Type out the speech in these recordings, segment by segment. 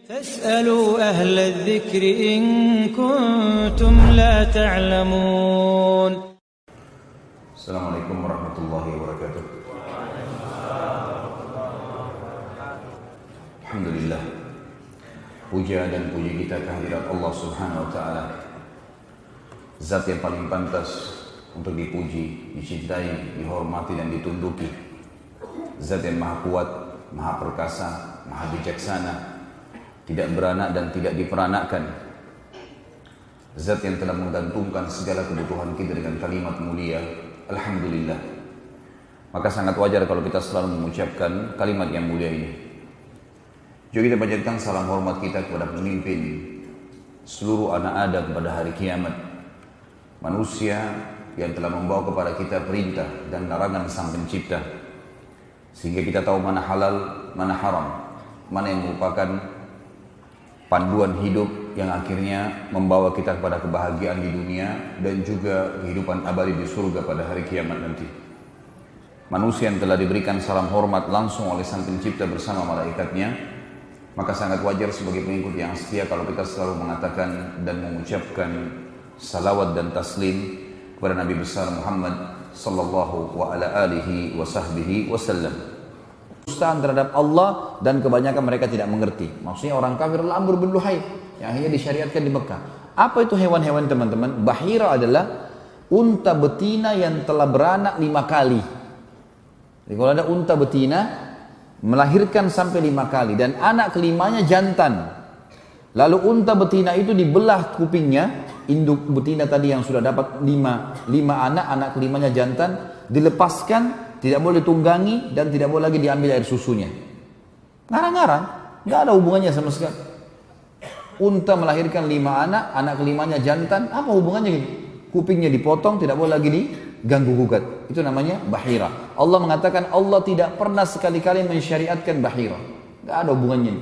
فاسألوا أهل الذكر إن كنتم لا تعلمون. السلام عليكم ورحمة الله وبركاته. Alhamdulillah, puja dan puji kita kehadirat Allah Subhanahu wa Ta'ala, Zat yang paling pantas untuk dipuji, dicintai, dihormati dan ditunduki. Zat yang maha kuat, maha perkasa, maha bijaksana, tidak beranak dan tidak diperanakkan. Zat yang telah menggantungkan segala kebutuhan kita dengan kalimat mulia, Alhamdulillah. Maka sangat wajar kalau kita selalu mengucapkan kalimat yang mulia ini. Juga kita panjatkan salam hormat kita kepada pemimpin seluruh anak Adam pada hari kiamat, manusia yang telah membawa kepada kita perintah dan larangan Sang Pencipta, sehingga kita tahu mana halal, mana haram, mana yang merupakan panduan hidup yang akhirnya membawa kita kepada kebahagiaan di dunia dan juga kehidupan abadi di surga pada hari kiamat nanti. Manusia yang telah diberikan salam hormat langsung oleh Sang Pencipta bersama malaikatnya, maka sangat wajar sebagai pengikut yang setia kalau kita selalu mengatakan dan mengucapkan salawat dan taslim kepada Nabi besar Muhammad sallallahu wa ala alihi wa sahbihi wasallam. Kedustaan terhadap Allah dan kebanyakan mereka tidak mengerti. Maksudnya orang kafir al-amr bil luhai yang akhirnya disyariatkan di Mekah. Apa itu hewan-hewan teman-teman? Bahira adalah unta betina yang telah beranak 5 kali. Jadi kalau ada unta betina melahirkan sampai 5 kali dan anak kelimanya jantan. Lalu unta betina itu dibelah kupingnya, induk betina tadi yang sudah dapat 5 anak, anak kelimanya jantan, dilepaskan, tidak boleh ditunggangi dan tidak boleh lagi diambil air susunya. Ngarang-ngarang, nggak ada hubungannya sama sekali. Unta melahirkan 5 anak, anak kelimanya jantan, apa hubungannya gitu? Kupingnya dipotong, tidak boleh lagi diganggu gugat. Itu namanya bahira. Allah mengatakan Allah tidak pernah sekali-kali mensyariatkan bahira. Nggak ada hubungannya.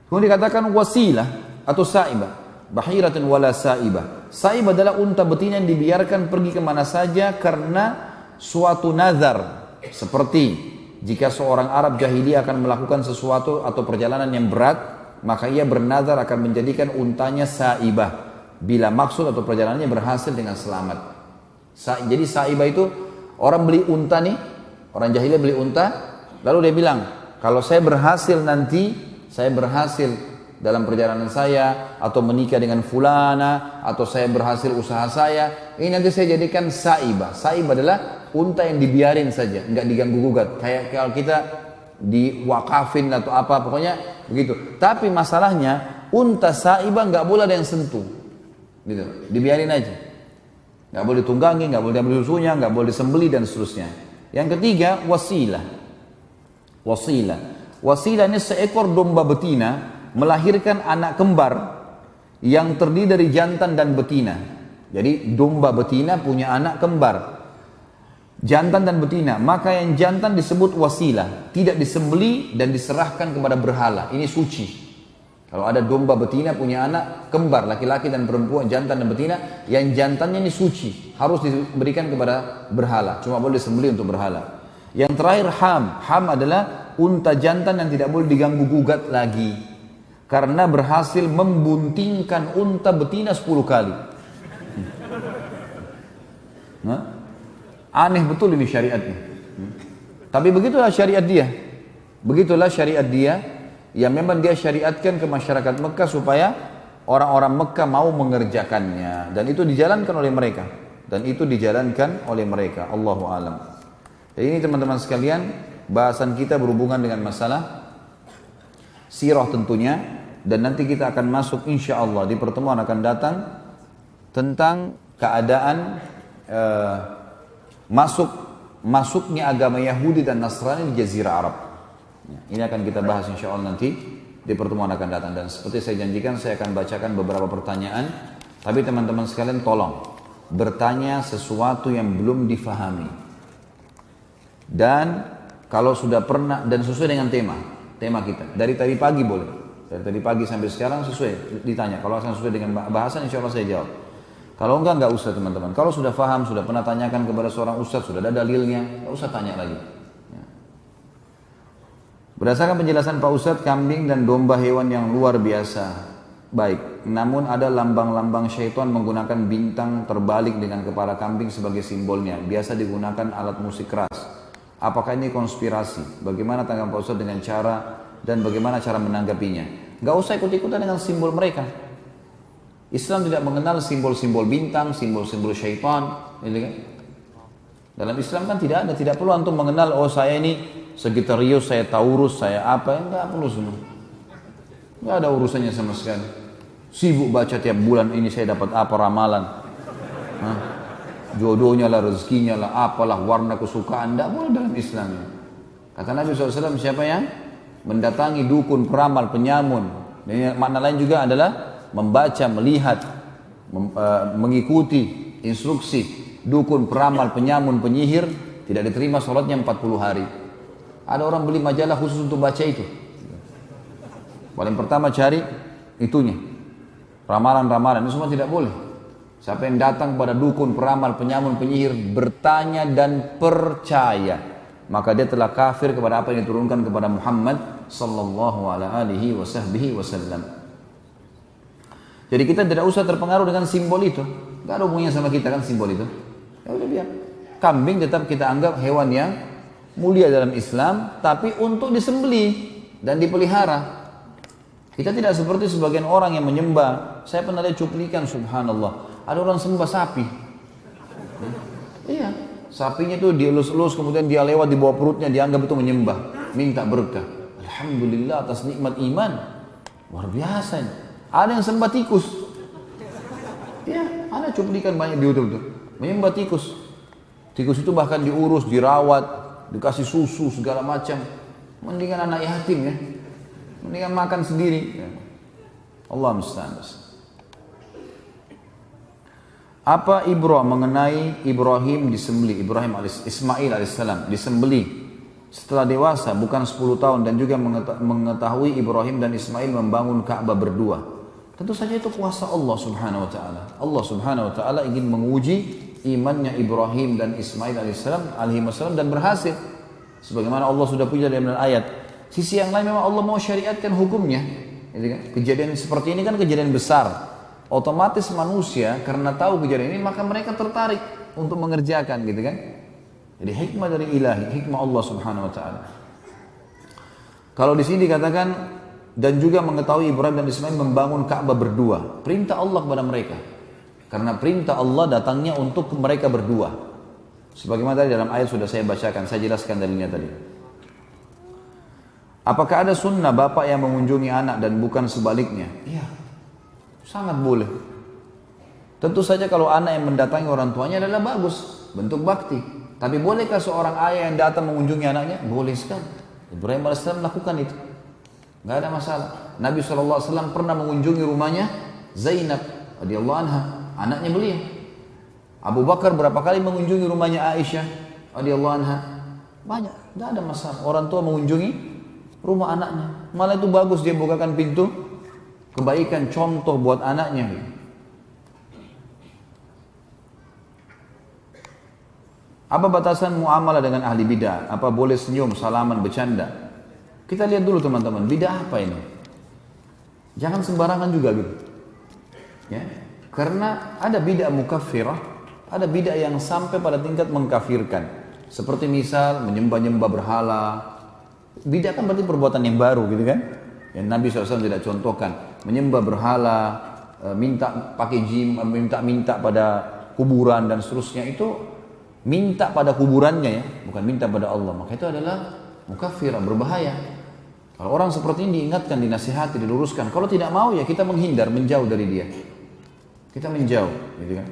Kemudian dikatakan wasilah atau saibah. Bahiratun wala saibah. Saibah adalah unta betina yang dibiarkan pergi kemana saja karena suatu nazar, seperti jika seorang Arab jahiliyah akan melakukan sesuatu atau perjalanan yang berat, maka ia bernazar akan menjadikan untanya saibah bila maksud atau perjalanannya berhasil dengan selamat. Jadi saibah itu orang beli unta nih, orang jahiliyah beli unta, lalu dia bilang, kalau saya berhasil nanti, saya berhasil dalam perjalanan saya, atau menikah dengan fulana, atau saya berhasil usaha saya, ini nanti saya jadikan saibah. Saibah adalah unta yang dibiarin saja, enggak diganggu gugat. Kayak kalau kita diwakafin atau apa, pokoknya begitu. Tapi masalahnya unta saibah enggak boleh ada yang sentuh, gitu. Dibiarin aja, enggak boleh ditunggangi, enggak boleh diambil susunya, enggak boleh disembeli dan seterusnya. Yang ketiga wasilah. Wasilah ini seekor domba betina melahirkan anak kembar yang terdiri dari jantan dan betina. Jadi domba betina punya anak kembar, jantan dan betina, maka yang jantan disebut wasilah, tidak disembeli dan diserahkan kepada berhala. Ini suci. Kalau ada domba betina punya anak kembar, laki-laki dan perempuan, jantan dan betina, yang jantannya ini suci, harus diberikan kepada berhala, cuma boleh disembeli untuk berhala. Yang terakhir ham adalah unta jantan yang tidak boleh diganggu gugat lagi karena berhasil membuntingkan unta betina 10 kali. Nah, aneh betul ini syariatnya. Tapi begitulah syariat dia. Begitulah syariat dia yang memang dia syariatkan ke masyarakat Mekah supaya orang-orang Mekah mau mengerjakannya, dan itu dijalankan oleh mereka. Allahu a'lam. Jadi ini teman-teman sekalian, bahasan kita berhubungan dengan masalah sirah tentunya, dan nanti kita akan masuk insya Allah di pertemuan akan datang tentang keadaan masuknya agama Yahudi dan Nasrani di Jazirah Arab. Ini akan kita bahas insya Allah nanti di pertemuan akan datang, dan seperti saya janjikan saya akan bacakan beberapa pertanyaan, tapi teman-teman sekalian tolong bertanya sesuatu yang belum difahami, dan kalau sudah pernah dan sesuai dengan tema kita dari tadi pagi boleh, dari tadi pagi sampai sekarang sesuai ditanya. Kalau sesuai dengan bahasan insya Allah saya jawab. Kalau enggak usah teman-teman. Kalau sudah faham, sudah pernah tanyakan kepada seorang ustaz, sudah ada dalilnya, enggak usah tanya lagi. Berdasarkan penjelasan Pak Ustadz, kambing dan domba hewan yang luar biasa baik. Namun ada lambang-lambang syaitan menggunakan bintang terbalik dengan kepala kambing sebagai simbolnya. Biasa digunakan alat musik keras. Apakah ini konspirasi? Bagaimana tanggapan Pak Ustadz dengan cara dan bagaimana cara menanggapinya? Gak usah ikut-ikutan dengan simbol mereka. Islam tidak mengenal simbol-simbol bintang, simbol-simbol syaitan. Gitu kan? Dalam Islam kan tidak perlu antum mengenal, oh saya ini Sagittarius, saya Taurus, saya apa, enggak perlu semua. Enggak ada urusannya sama sekali. Sibuk baca tiap bulan ini saya dapat apa ramalan. Hah? Jodohnya lah, rezekinya lah, apalah, warna kesukaan, enggak boleh dalam Islam. Kata Nabi SAW, siapa yang mendatangi dukun, peramal, penyamun. Dan makna lain juga adalah membaca, melihat, mengikuti instruksi dukun, peramal, penyamun, penyihir, tidak diterima sholatnya 40 hari. Ada orang beli majalah khusus untuk baca itu. Paling pertama cari itunya. Ramalan-ramalan, ini semua tidak boleh. Siapa yang datang pada dukun, peramal, penyamun, penyihir, bertanya dan percaya, maka dia telah kafir kepada apa yang diturunkan kepada Muhammad sallallahu alaihi wasallam. Jadi kita tidak usah terpengaruh dengan simbol itu. Gak ada hubungannya sama kita kan simbol itu. Ya udah biar. Kambing tetap kita anggap hewan yang mulia dalam Islam, tapi untuk disembelih dan dipelihara. Kita tidak seperti sebagian orang yang menyembah. Saya pernah lihat cuplikan, subhanallah, ada orang sembah sapi. Iya, sapinya itu dielus-elus, kemudian dia lewat di bawah perutnya, dianggap itu menyembah, minta berkah. Alhamdulillah atas nikmat iman, luar biasa. Ada yang sembah tikus. Ya, ada cuplikan banyak di YouTube tuh, menyembah tikus. Tikus itu bahkan diurus, dirawat, dikasih susu segala macam. Mendingan anak yatim ya, mendingan makan sendiri ya. Allah musta'an. Apa ibrah mengenai Ibrahim disembelih, Ismail alaihissalam disembelih setelah dewasa bukan 10 tahun, dan juga mengetahui Ibrahim dan Ismail membangun Ka'bah berdua? Tentu saja itu kuasa Allah subhanahu wa ta'ala. Allah subhanahu wa ta'ala ingin menguji imannya Ibrahim dan Ismail alaihissalam dan berhasil. Sebagaimana Allah sudah punya dalam ayat. Sisi yang lain memang Allah mau syariatkan hukumnya. Kejadian seperti ini kan kejadian besar. Otomatis manusia karena tahu kejadian ini maka mereka tertarik untuk mengerjakan gitu kan. Jadi hikmah dari ilahi, hikmah Allah subhanahu wa ta'ala. Kalau di sini dikatakan dan juga mengetahui Ibrahim dan Ismail membangun Ka'bah berdua. Perintah Allah kepada mereka. Karena perintah Allah datangnya untuk mereka berdua. Sebagaimana tadi dalam ayat sudah saya bacakan, saya jelaskan dalilnya tadi. Apakah ada sunnah bapak yang mengunjungi anak dan bukan sebaliknya? Iya, sangat boleh. Tentu saja kalau anak yang mendatangi orang tuanya adalah bagus, bentuk bakti. Tapi bolehkah seorang ayah yang datang mengunjungi anaknya? Boleh sekali. Ibrahim AS melakukan itu. Gak ada masalah. Nabi SAW pernah mengunjungi rumahnya Zainab radhiyallahu anha, anaknya beliau. Abu Bakar berapa kali mengunjungi rumahnya Aisyah radhiyallahu anha. Banyak, gak ada masalah. Orang tua mengunjungi rumah anaknya. Malah itu bagus, dia bukakan pintu kebaikan, contoh buat anaknya. Apa batasan muamalah dengan ahli bidah? Apa boleh senyum, salaman, bercanda? Kita lihat dulu teman-teman, bidah apa ini? Jangan sembarangan juga gitu. Ya, karena ada bidah mukaffirah, ada bidah yang sampai pada tingkat mengkafirkan. Seperti misal menyembah-nyembah berhala. Bidah kan berarti perbuatan yang baru gitu kan? Yang Nabi SAW tidak contohkan. Menyembah berhala, minta pakai jin, minta pada kuburan dan seterusnya, itu minta pada kuburannya ya, bukan minta pada Allah. Maka itu adalah mukaffirah, berbahaya. Kalau orang seperti ini diingatkan, dinasihati, diluruskan. Kalau tidak mau ya kita menghindar, menjauh dari dia. Kita menjauh, gitu kan.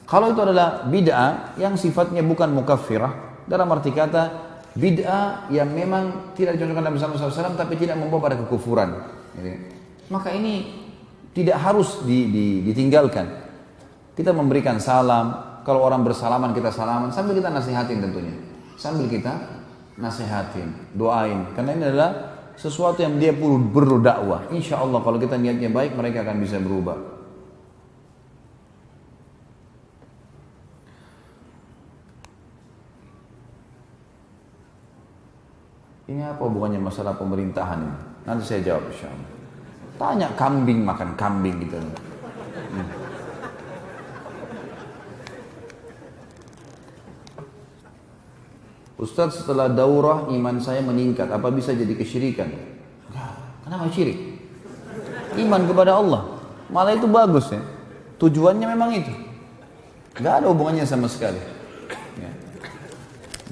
Kalau itu adalah bid'ah yang sifatnya bukan mukaffirah, dalam arti kata bid'ah yang memang tidak dicontohkan Nabi SAW tapi tidak membawa pada kekufuran, gitu kan. Maka ini tidak harus ditinggalkan. Kita memberikan salam, kalau orang bersalaman kita salaman, sambil kita nasihatin tentunya. Sambil kita nasihatin, doain. Karena ini adalah sesuatu yang dia perlu dakwah. Insya Allah kalau kita niatnya baik, mereka akan bisa berubah. Ini apa hubungannya masalah pemerintahan ini? Nanti saya jawab insyaallah. Tanya kambing makan kambing gitu. Ustadz, setelah daurah iman saya meningkat, apa bisa jadi kesyirikan? Kenapa syirik? Iman kepada Allah, malah itu bagus ya. Tujuannya memang itu, gak ada hubungannya sama sekali ya.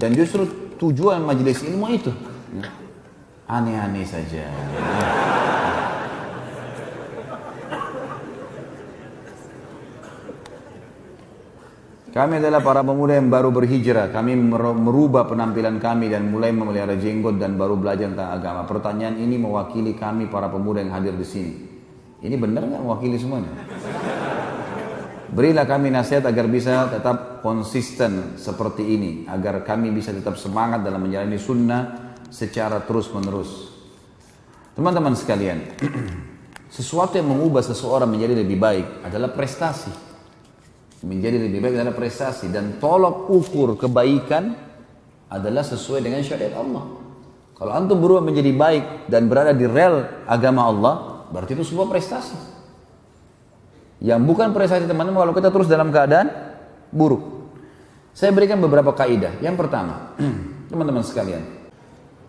Dan justru tujuan majelis ilmu itu ya. Aneh-aneh saja ya. Kami adalah para pemuda yang baru berhijrah. Kami merubah penampilan kami dan mulai memelihara jenggot dan baru belajar tentang agama. Pertanyaan ini mewakili kami para pemuda yang hadir di sini. Ini benar nggak mewakili semuanya? Berilah kami nasihat agar bisa tetap konsisten seperti ini, agar kami bisa tetap semangat dalam menjalani sunnah secara terus menerus. Teman-teman sekalian, sesuatu yang mengubah seseorang menjadi lebih baik adalah prestasi. Menjadi lebih baik adalah prestasi, dan tolok ukur kebaikan adalah sesuai dengan syariat Allah. Kalau antum berubah menjadi baik dan berada di rel agama Allah, berarti itu sebuah prestasi. Yang bukan prestasi teman-teman kalau kita terus dalam keadaan buruk. Saya berikan beberapa kaidah. Yang pertama, teman-teman sekalian,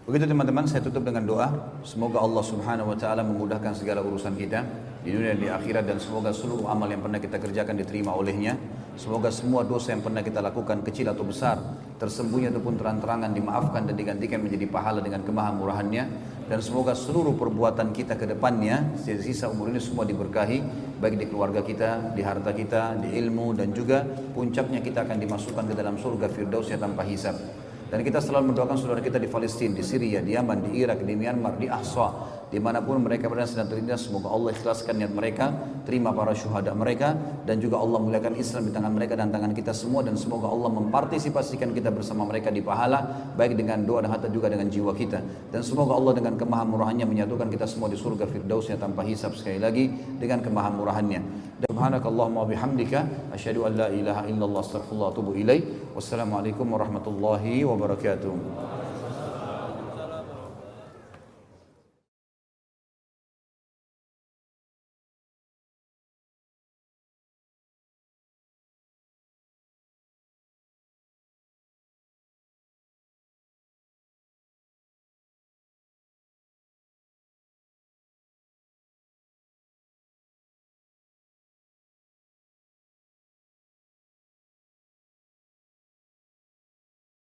begitu teman-teman, saya tutup dengan doa. Semoga Allah Subhanahu wa taala memudahkan segala urusan kita di dunia dan di akhirat, dan semoga seluruh amal yang pernah kita kerjakan diterima olehnya. Semoga semua dosa yang pernah kita lakukan, kecil atau besar, tersembunyi ataupun terang-terangan, dimaafkan dan digantikan menjadi pahala dengan kemahamurahannya. Dan semoga seluruh perbuatan kita ke depannya, sisa umur ini semua diberkahi, baik di keluarga kita, di harta kita, di ilmu, dan juga puncaknya kita akan dimasukkan ke dalam surga Firdausnya tanpa hisab. Dan kita selalu mendoakan saudara kita di Palestina, di Syria, di Yaman, di Irak, di Myanmar, di Ahsa, dimanapun mereka berada sedang terlindas. Semoga Allah ikhlaskan niat mereka, terima para syuhada mereka, dan juga Allah muliakan Islam di tangan mereka dan tangan kita semua. Dan semoga Allah mempartisipasikan kita bersama mereka di pahala, baik dengan doa dan harta juga dengan jiwa kita. Dan semoga Allah dengan kemahamurahannya menyatukan kita semua di surga Firdausnya tanpa hisab, sekali lagi dengan kemahamurahannya. Subhanakallahumma wa bihamdika asyhadu an la ilaha illallah astaghfirullah wa atubu ilaih. Wassalamualaikum warahmatullahi wabarakatuh.